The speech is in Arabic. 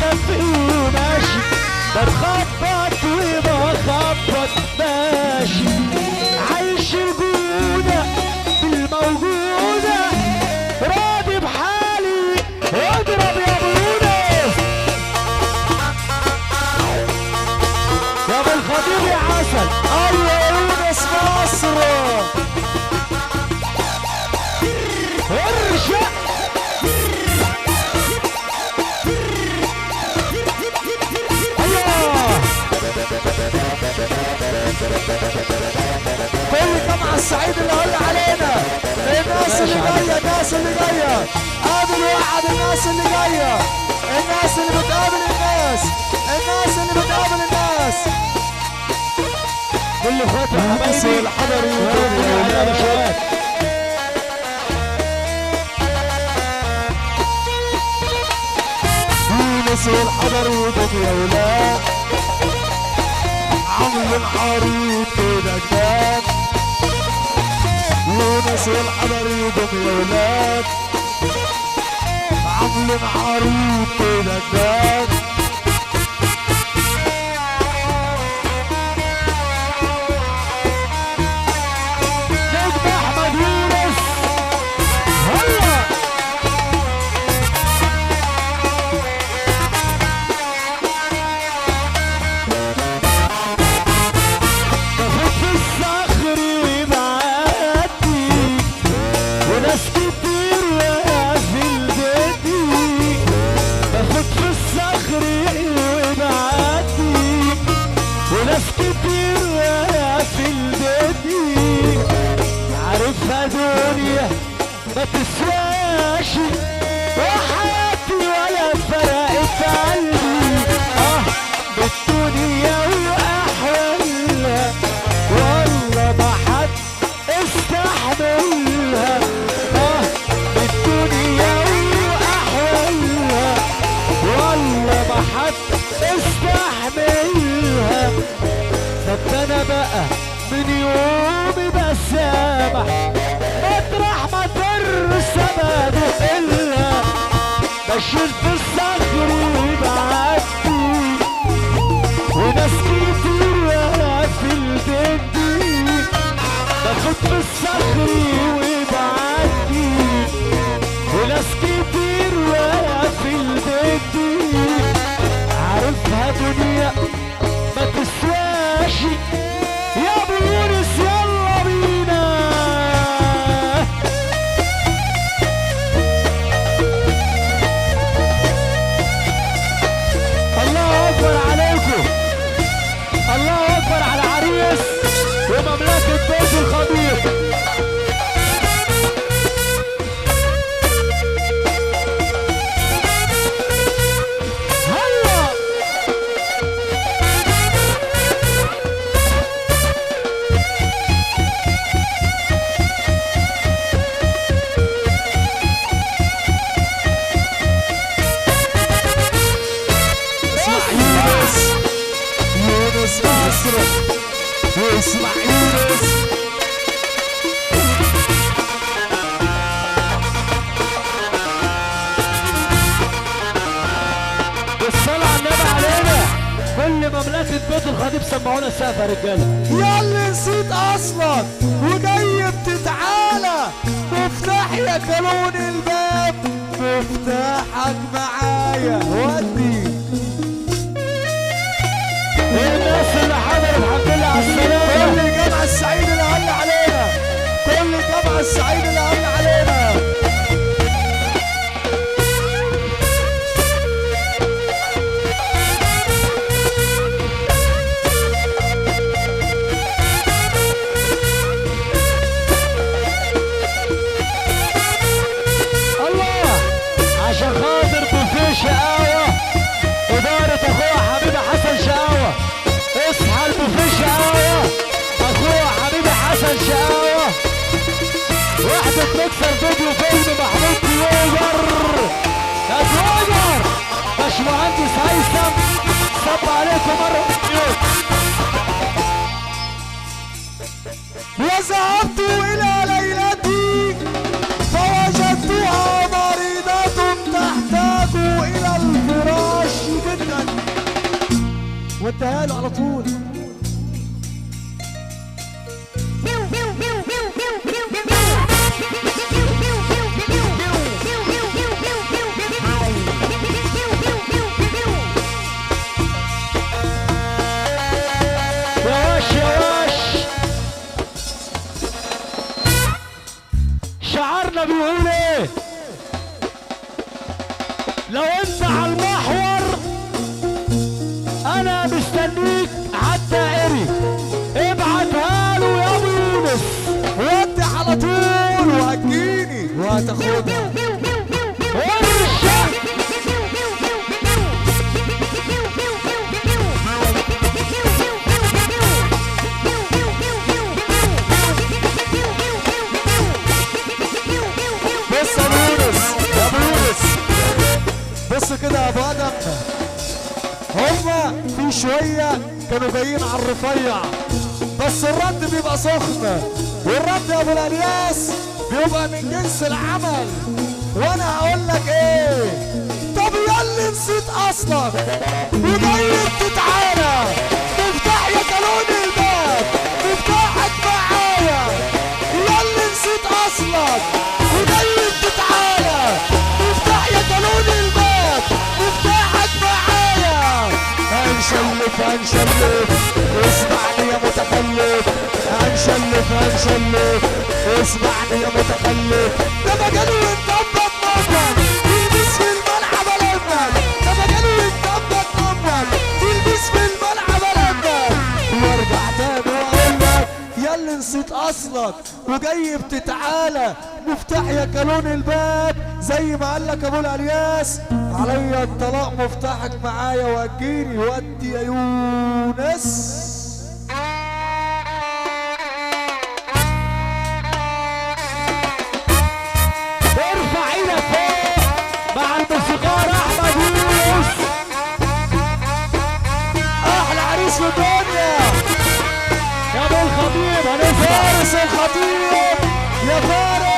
مكفي وماشي، بتخبط وبخبط ماشي، عايش الجودة بالموجودة، راضي بحالي اضرب يا ابو يونس يا ابو الخطيب يا عسل. ايوه يونس مصر ارجع كل جمع الصعيد اللي قلنا علينا، الناس اللي جايه، الناس اللي جايه، قابل واحد، الناس اللي جايه، الناس اللي بتقابل الناس، الناس اللي بتقابل الناس، كل اخواتي وحبايبي الحضري والعنب شوات. يونس الحضري ودم يا ولاد، عمل عريض كده جداد، يونس الحضري ودم يا ولاد، عمل عريض كده جداد. نجم احمد يونس هلا دنيا ما تسواش وحياتي ولا فرقت قلبي، بالدنيا واحوالها والله ما حد استحملها، بالدنيا واحوالها والله ما حد استحملها. طب انا بقى من يومي بسامح مطرح ما ترسم الا بشيل في الصخر وبعدي، وناس كتير واقفة في البيت دي باخد في الصخر وبعدي، وناس كتير واقفة في البيت دي عارفها دنيا ما تسواش يا ابو يونس. يلا بينا الله اكبر عليكم، الله اكبر على عريس ومملكة بيت الخطيب. واسمع يونس بالصلاة على النبي علينا، كل مملكة بيت الخطيب سمعونا السقف يا رجالة. ياللي نسيت اصلك وجاي بتتعالى، مفتاح يا كالون الباب، مفتاحك معايا ودي. الناس اللي حضرت الحمد لله على السلامة، كل الجامعة السعيد اللي هل علينا، كل الجامعة السعيد اللي هل علينا. الله عشان خاطر بوفيه شقاوة، إدارة أخويا حبيبي حسن شقاوة، تعالوا على طول. شعارنا بيقول ايه؟ لو انت على المحور انا مستنيك عالدائري، ابعتها له يا ابو يونس ودي على طول وهتجيني وهتاخدها. بص يا ابو يونس، يا ابو يونس بص كده يا ابو ادم، هما في شويه كانوا جايين على الرفيع بس الرد بيبقى سخن، والرد يا ابو الالياس بيبقى من جنس العمل. وانا هقول لك ايه؟ طب ياللي نسيت اصلك وجاي تتعالى، مفتاح يا كالون الباب مفتاحك معايا. ياللي نسيت اصلك وجاي تتعالى، مفتاح يا كالون الباب مفتاحك معايا. هنشلف هنشلف اسمعني يا متخلف، هنشلف هنشلف اسمعني يا متخلف. ده مجال وانطبق نمر تلبس في الملعب الامل، ده مجال وانطبق نمر تلبس في الملعب الامل. وارجع تاني واقول لك ياللي نسيت اصلك وجاي بتتعالى، مفتاح يا كالون الباب زي ما قال لك ابو الالياس. عليا الطلاق مفتاحك معايا وهتجيني ودي يا يونس. ارفع ايدك فوق مع الموسيقار احمد يونس، احلى عريس في الدنيا يا ابو الخطيب فارس الخطيب يا فارس.